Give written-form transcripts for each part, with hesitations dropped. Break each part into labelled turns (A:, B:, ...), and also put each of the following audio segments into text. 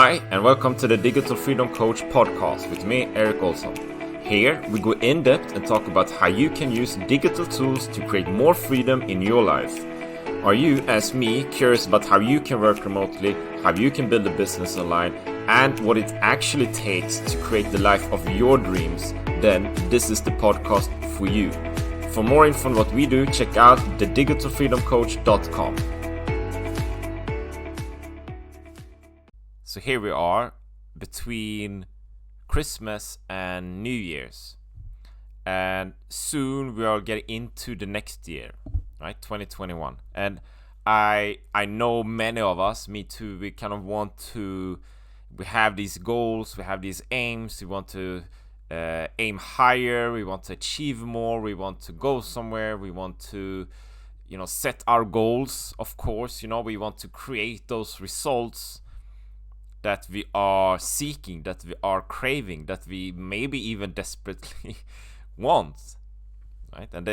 A: Hi, and welcome to the Digital Freedom Coach podcast with me, Erik Olsson. Here, we go in depth and talk about how you can use digital tools to create more freedom in your life. Are you, as me, curious about how you can work remotely, how you can build a business online, and what it actually takes to create the life of your dreams? Then this is the podcast for you. For more info on what we do, check out thedigitalfreedomcoach.com. So here we are between Christmas and New Year's, and soon we are getting into the next year, right? 2021. And I know many of us, me too, we kind of we have these goals, we have these aims, we want to aim higher, we want to achieve more, we want to go somewhere, we want to set our goals. Of course, we want to create those results that we are seeking, that we are craving, that we maybe even desperately want, right? And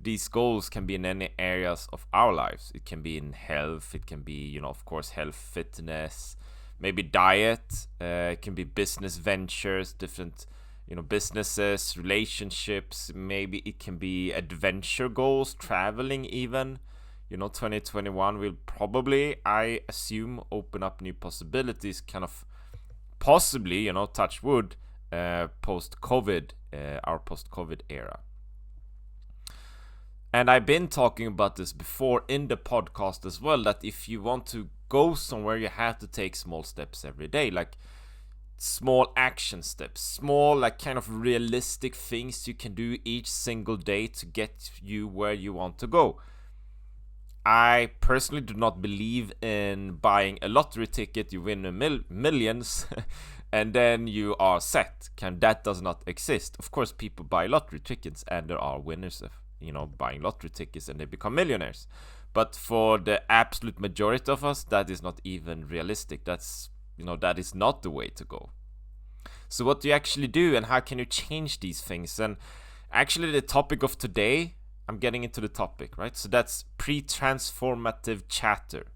A: these goals can be in any areas of our lives. It can be in health, it can be, of course, health, fitness, maybe diet, it can be business ventures, different, businesses, relationships, maybe it can be adventure goals, traveling even. 2021 will probably, I assume, open up new possibilities, kind of possibly, touch wood, post-COVID, our post-COVID era. And I've been talking about this before in the podcast as well, that if you want to go somewhere, you have to take small steps every day, like small action steps, small, like kind of realistic things you can do each single day to get you where you want to go. I personally do not believe in buying a lottery ticket, you win millions, and then you are set. That does not exist. Of course, people buy lottery tickets, and there are winners of, buying lottery tickets, and they become millionaires. But for the absolute majority of us, that is not even realistic. That is not the way to go. So what do you actually do, and how can you change these things? And actually, the topic of today, I'm getting into the topic, right? So that's pre-transformative chatter.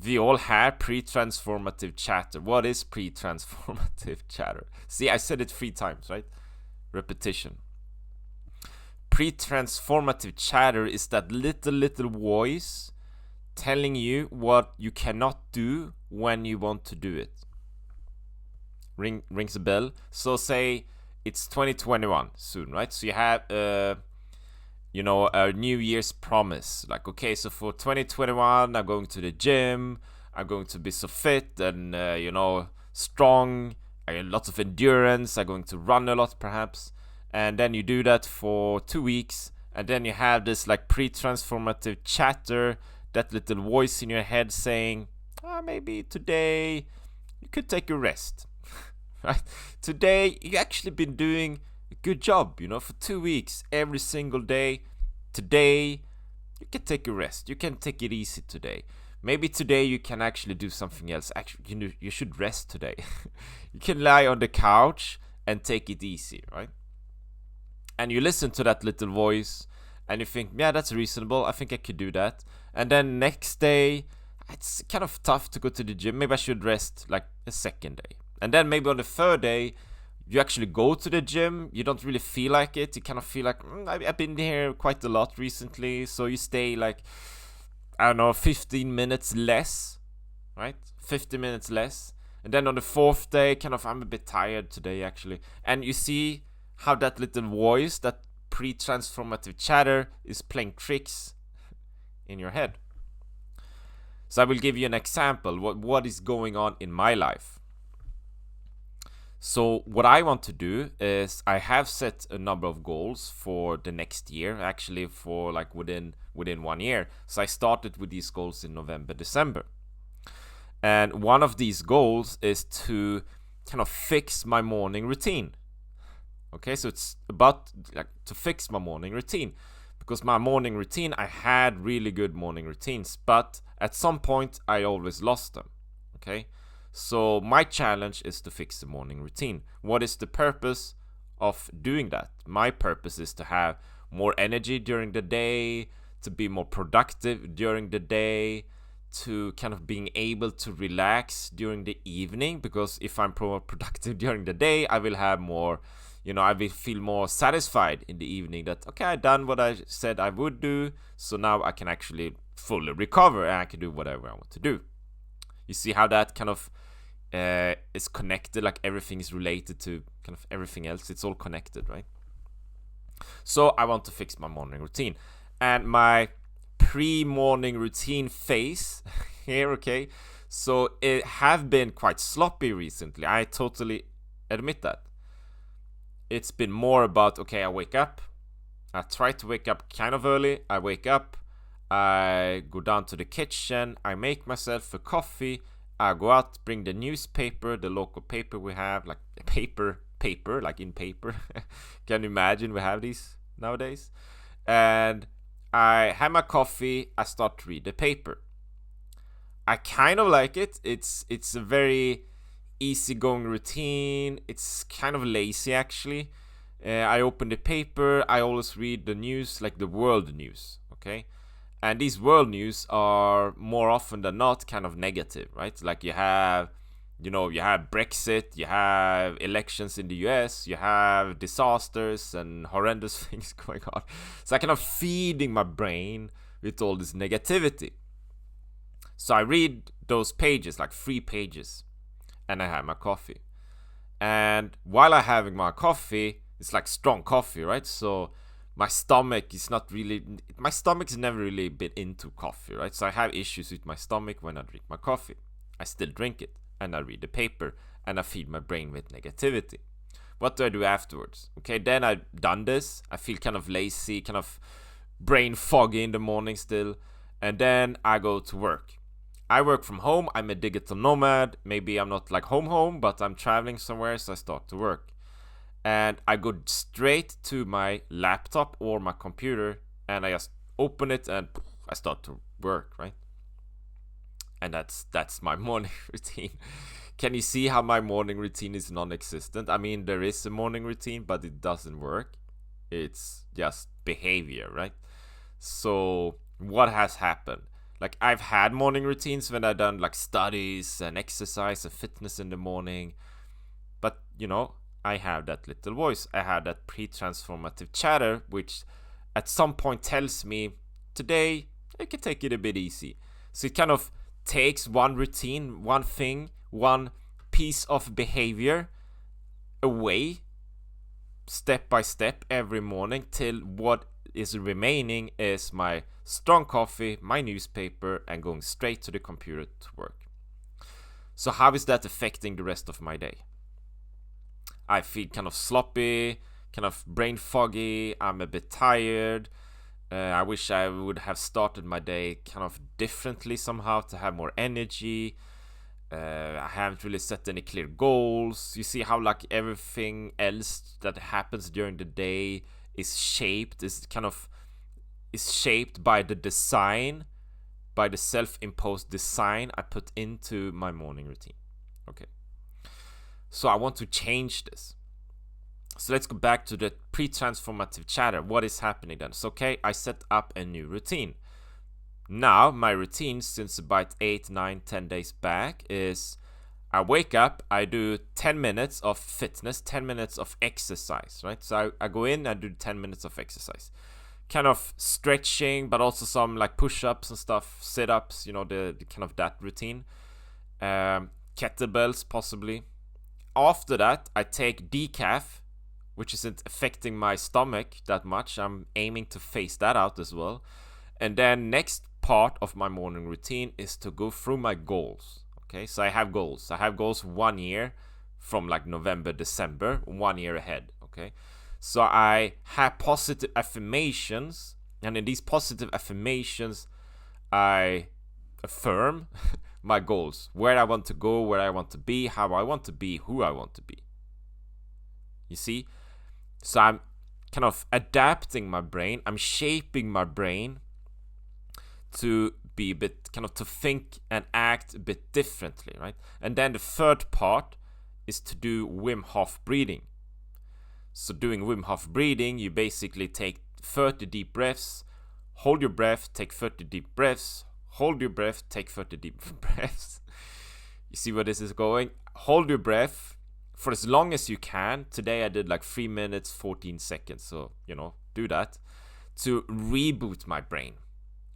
A: We all have pre-transformative chatter. What is pre-transformative chatter? See, I said it 3 times, right? Repetition. Pre-transformative chatter is that little voice telling you what you cannot do when you want to do it. Rings a bell. So say it's 2021 soon, right? So you have a New Year's promise. Like, okay, so for 2021, I'm going to the gym. I'm going to be so fit and, strong. I have lots of endurance. I'm going to run a lot, perhaps. And then you do that for 2 weeks. And then you have this, like, pre-transformative chatter, that little voice in your head saying, maybe today you could take a rest. Right? Today, you actually been doing a good job, for 2 weeks, every single day. Today, you can take a rest. You can take it easy today. Maybe today you can actually do something else. Actually, you should rest today. You can lie on the couch and take it easy, right? And you listen to that little voice and you think, yeah, that's reasonable. I think I could do that. And then next day, it's kind of tough to go to the gym. Maybe I should rest like a second day. And then maybe on the third day, you actually go to the gym. You don't really feel like it. You kind of feel like, I've been here quite a lot recently. So you stay like, 15 minutes less, right? 50 minutes less. And then on the fourth day, I'm a bit tired today, actually. And you see how that little voice, that pre-transformative chatter, is playing tricks in your head. So I will give you an example. What is going on in my life? So what I want to do is I have set a number of goals for the next year, actually for like within 1 year. So I started with these goals in November, December. And one of these goals is to kind of fix my morning routine. Okay, so it's about to fix my morning routine. Because my morning routine, I had really good morning routines, but at some point I always lost them. Okay. So my challenge is to fix the morning routine. What is the purpose of doing that? My purpose is to have more energy during the day, to be more productive during the day, to kind of being able to relax during the evening, because if I'm productive during the day, I will have more, I will feel more satisfied in the evening that, okay, I done what I said I would do, so now I can actually fully recover and I can do whatever I want to do. You see how that kind of is connected, like everything is related to kind of everything else. It's all connected, right? So I want to fix my morning routine. And my pre-morning routine phase here, okay, so it have been quite sloppy recently. I totally admit that. It's been more about, okay, I wake up, I try to wake up kind of early, I wake up, I go down to the kitchen, I make myself a coffee, I go out, bring the newspaper, the local paper we have, like paper, like in paper. Can you imagine we have these nowadays? And I have my coffee, I start to read the paper. I kind of like it. It's a very easygoing routine. It's kind of lazy actually. I open the paper, I always read the news, like the world news, okay? And these world news are more often than not kind of negative, right? Like you have Brexit, you have elections in the US, you have disasters and horrendous things going on. So I kind of feeding my brain with all this negativity. So I read those pages, like 3 pages, and I have my coffee. And while I'm having my coffee, it's like strong coffee, right? So my stomach's never really been into coffee, right? So I have issues with my stomach when I drink my coffee. I still drink it, and I read the paper, and I feed my brain with negativity. What do I do afterwards? Okay, then I've done this. I feel kind of lazy, kind of brain foggy in the morning still, and then I go to work. I work from home. I'm a digital nomad. Maybe I'm not like home, but I'm traveling somewhere, so I start to work. And I go straight to my laptop or my computer, and I just open it and I start to work, right? And that's my morning routine. Can you see how my morning routine is non-existent? I mean, there is a morning routine, but it doesn't work. It's just behavior, right? So what has happened? Like, I've had morning routines when I've done like studies and exercise and fitness in the morning, but I have that little voice. I have that pre-transformative chatter, which at some point tells me, today I can take it a bit easy. So it kind of takes one routine, one thing, one piece of behavior away step by step every morning, till what is remaining is my strong coffee, my newspaper, and going straight to the computer to work. So how is that affecting the rest of my day? I feel kind of sloppy, kind of brain foggy, I'm a bit tired. I wish I would have started my day kind of differently somehow to have more energy. I haven't really set any clear goals. You see how like everything else that happens during the day is shaped by the design, by the self-imposed design I put into my morning routine. Okay. So I want to change this. So let's go back to the pre-transformative chatter. What is happening then? So okay, I set up a new routine. Now my routine since about 8, 9, 10 days back is I wake up, I do 10 minutes of fitness, 10 minutes of exercise, right? So I go in, I do 10 minutes of exercise. Kind of stretching, but also some like push-ups and stuff, sit-ups, the kind of that routine. Kettlebells possibly. After that, I take decaf, which isn't affecting my stomach that much. I'm aiming to phase that out as well. And then next part of my morning routine is to go through my goals. Okay, so I have goals. I have goals 1 year from like November, December, 1 year ahead. Okay, so I have positive affirmations, and in these positive affirmations, I affirm my goals, where I want to go, where I want to be, how I want to be, who I want to be. You see? So I'm kind of adapting my brain, I'm shaping my brain to be a bit, kind of to think and act a bit differently, right? And then the third part is to do Wim Hof breathing. So doing Wim Hof breathing, you basically take 30 deep breaths, hold your breath, take 30 deep breaths, hold your breath, take 30 deep breaths. You see where this is going? Hold your breath for as long as you can. Today I did like 3 minutes, 14 seconds. So, do that to reboot my brain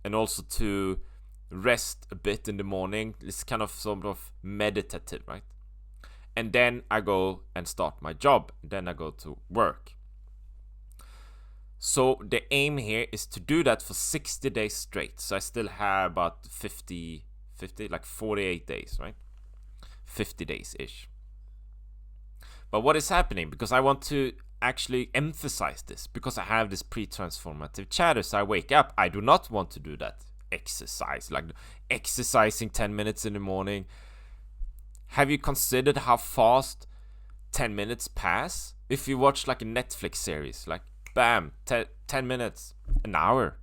A: and also to rest a bit in the morning. It's kind of sort of meditative, right? And then I go and start my job. Then I go to work. So the aim here is to do that for 60 days straight. So I still have about 48 days, right? 50 days-ish. But what is happening? Because I want to actually emphasize this, because I have this pre-transformative chatter. So I wake up, I do not want to do that exercise, like exercising 10 minutes in the morning. Have you considered how fast 10 minutes pass? If you watch like a Netflix series, like bam, 10 minutes, an hour,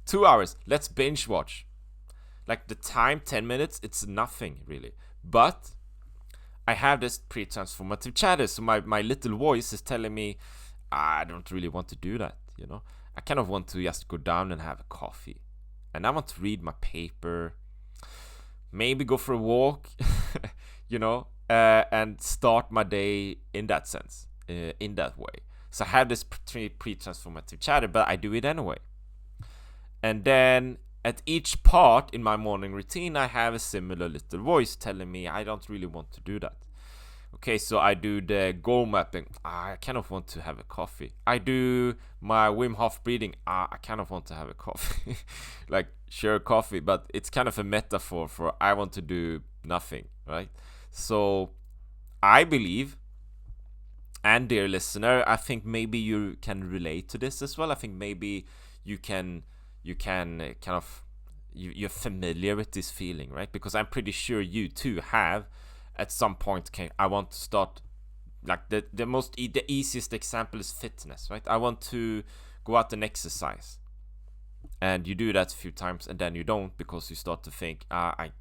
A: 2 hours, let's binge watch. Like the time, 10 minutes, it's nothing really. But I have this pre-transformative chatter, so my little voice is telling me, I don't really want to do that, I kind of want to just go down and have a coffee. And I want to read my paper, maybe go for a walk, and start my day in that sense, in that way. So I have this pre-transformative chatter, but I do it anyway. And then at each part in my morning routine, I have a similar little voice telling me I don't really want to do that. Okay, so I do the goal mapping. I kind of want to have a coffee. I do my Wim Hof breathing. I kind of want to have a coffee. Like, sure, coffee, but it's kind of a metaphor for I want to do nothing, right? So I believe, and dear listener, I think maybe you can relate to this as well. I think maybe you can kind of, you're familiar with this feeling, right? Because I'm pretty sure you too have at some point, okay, I want to start, like the easiest example is fitness, right? I want to go out and exercise. And you do that a few times and then you don't, because you start to think, I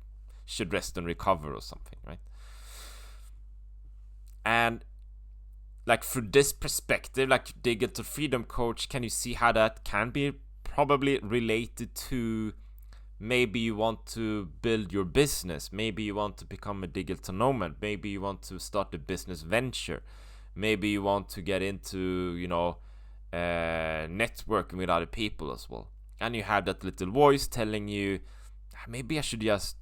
A: should rest and recover or something, right? And like through this perspective, like Digital Freedom Coach, can you see how that can be probably related to maybe you want to build your business, maybe you want to become a digital nomad, maybe you want to start a business venture, maybe you want to get into, networking with other people as well. And you have that little voice telling you, maybe I should just,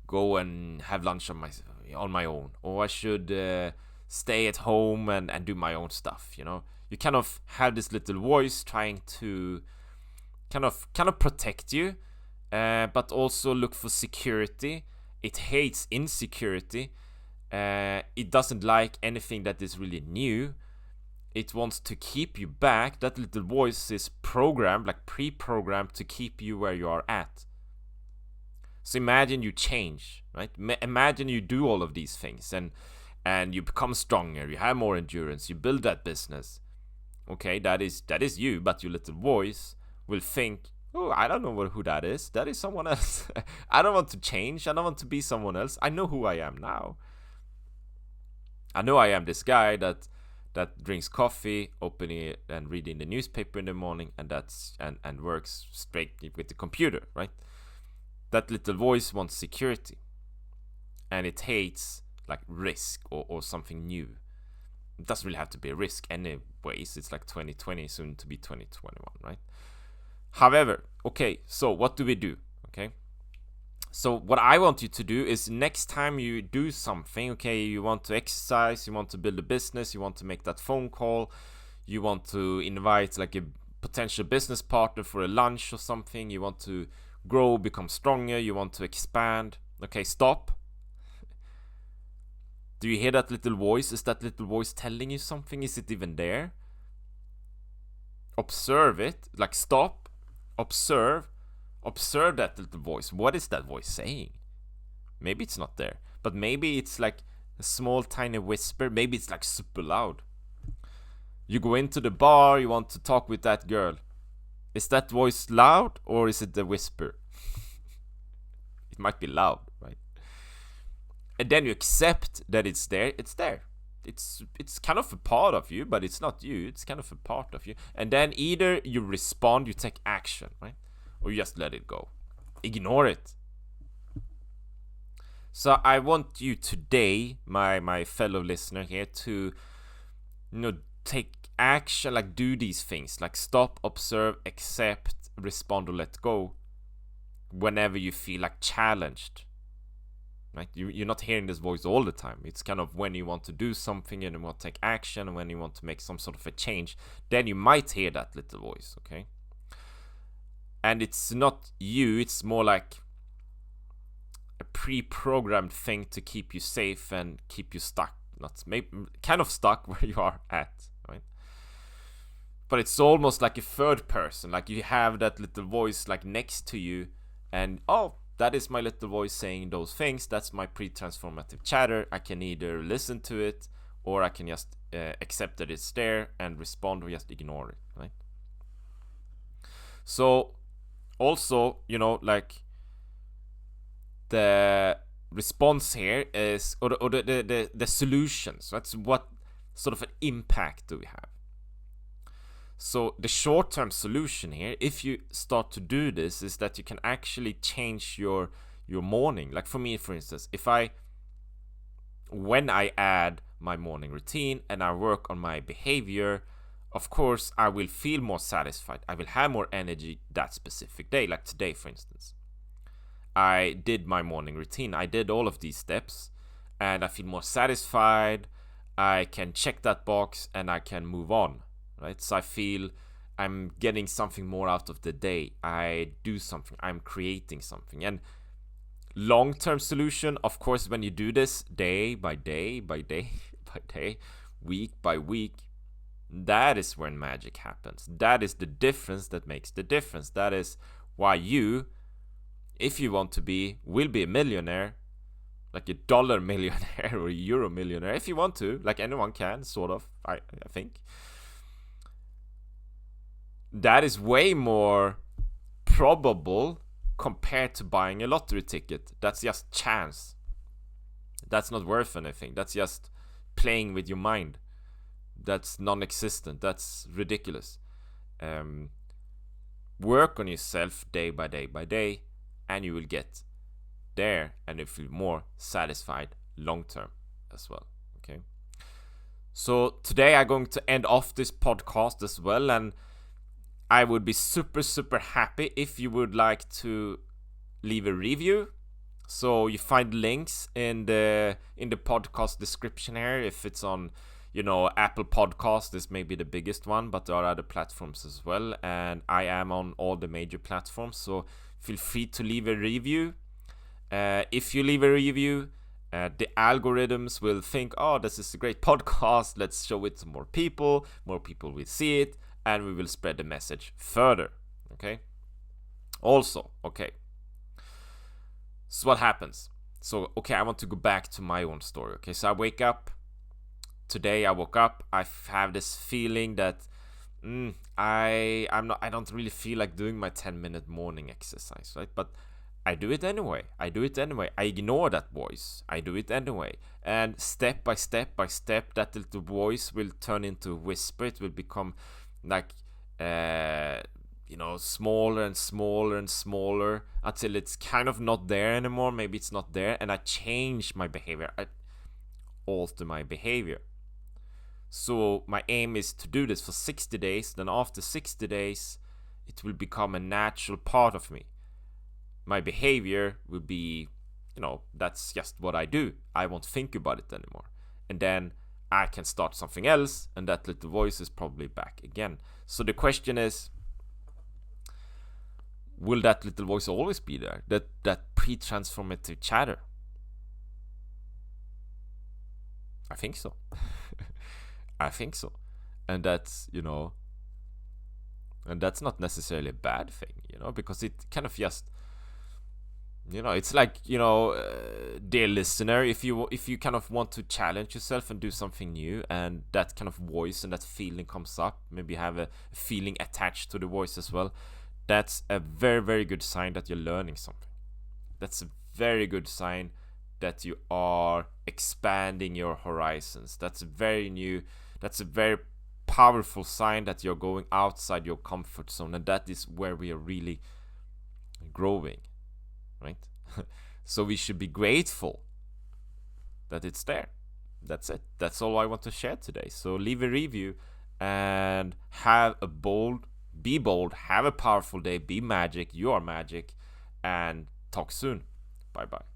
A: go and have lunch on my own, or I should stay at home and do my own stuff, You kind of have this little voice trying to kind of protect you, but also look for security. It hates insecurity. It doesn't like anything that is really new. It wants to keep you back. That little voice is programmed, like pre-programmed, to keep you where you are at. So imagine you change, right? Imagine you do all of these things and you become stronger, you have more endurance, you build that business. Okay, that is you, but your little voice will think, oh, I don't know who that is. That is someone else. I don't want to change. I don't want to be someone else. I know who I am now. I know I am this guy that drinks coffee, opening it and reading the newspaper in the morning, and works straight with the computer, right? That little voice wants security, and it hates like risk or something new. It doesn't really have to be a risk anyways. It's like 2020, soon to be 2021, right? However, okay, so what do we do? Okay, so what I want you to do is next time you do something, okay, you want to exercise, you want to build a business, you want to make that phone call, you want to invite like a potential business partner for a lunch or something, you want to grow, become stronger, you want to expand. Okay, stop. Do you hear that little voice? Is that little voice telling you something? Is it even there? Observe it. Like, stop. Observe that little voice. What is that voice saying? Maybe it's not there, but maybe it's like a small tiny whisper. Maybe it's like super loud. You go into the bar, you want to talk with that girl. Is that voice loud or is it the whisper? It might be loud, right? And then you accept that it's there. It's there. It's kind of a part of you, but it's not you. It's kind of a part of you. And then either you respond, you take action, right? Or you just let it go. ignore it. So I want you today, my fellow listener here, to take action, like do these things, like stop, observe, accept, respond, or let go whenever you feel like challenged. Right? You're not hearing this voice all the time. It's kind of when you want to do something and you want to take action and when you want to make some sort of a change, then you might hear that little voice, okay? And it's not you, it's more like a pre-programmed thing to keep you safe and keep you stuck. Not maybe kind of stuck where you are at, right? But it's almost like a third person, like you have that little voice like next to you, and that is my little voice saying those things. That's my pre-transformative chatter. I can either listen to it or I can just accept that it's there and respond or just ignore it, right? So also, like the response here is, or the solutions. That's what sort of an impact do we have. So the short-term solution here, if you start to do this, is that you can actually change your morning. Like for me, for instance, when I add my morning routine and I work on my behavior, of course, I will feel more satisfied. I will have more energy that specific day. Like today, for instance, I did my morning routine. I did all of these steps and I feel more satisfied. I can check that box and I can move on. Right? So I feel I'm getting something more out of the day. I do something. I'm creating something. And long-term solution, of course, when you do this day by day by day by day, week by week, that is when magic happens. That is the difference that makes the difference. That is why you, if you want to be, will be a millionaire, like a dollar millionaire or a euro millionaire, if you want to, like anyone can, sort of, I think. That is way more probable compared to buying a lottery ticket. That's just chance. That's not worth anything. That's just playing with your mind. That's non-existent. That's ridiculous. Work on yourself day by day by day, and you will get there, and you feel more satisfied long term as well. Okay. So today I'm going to end off this podcast as well, and I would be super, super happy if you would like to leave a review. So you find links in the podcast description here. If it's on, Apple Podcast, this may be the biggest one, but there are other platforms as well. And I am on all the major platforms, so feel free to leave a review. If you leave a review, the algorithms will think, this is a great podcast. Let's show it to more people. More people will see it. And we will spread the message further, okay? Also, okay. So what happens? So, okay, I want to go back to my own story, okay? So I wake up. Today I woke up. I have this feeling that I don't really feel like doing my 10-minute morning exercise, right? But I do it anyway. I ignore that voice. I do it anyway. And step by step by step, that little voice will turn into a whisper. It will become like smaller and smaller and smaller until it's kind of not there anymore. Maybe it's not there, and I change my behavior. I alter my behavior. So my aim is to do this for 60 days. Then after 60 days, it will become a natural part of me. My behavior will be, that's just what I do. I won't think about it anymore. And then I can start something else, and that little voice is probably back again. So the question is, will that little voice always be there? That pre-transformative chatter? I think so. I think so. And that's, and that's not necessarily a bad thing, because it kind of just, it's like, dear listener, if you kind of want to challenge yourself and do something new, and that kind of voice and that feeling comes up, maybe have a feeling attached to the voice as well, that's a very, very good sign that you're learning something. That's a very good sign that you are expanding your horizons. That's a very powerful sign that you're going outside your comfort zone, and that is where we are really growing. right? So we should be grateful that it's there. That's it. That's all I want to share today. So leave a review and be bold, have a powerful day, be magic. You are magic, and talk soon. Bye bye.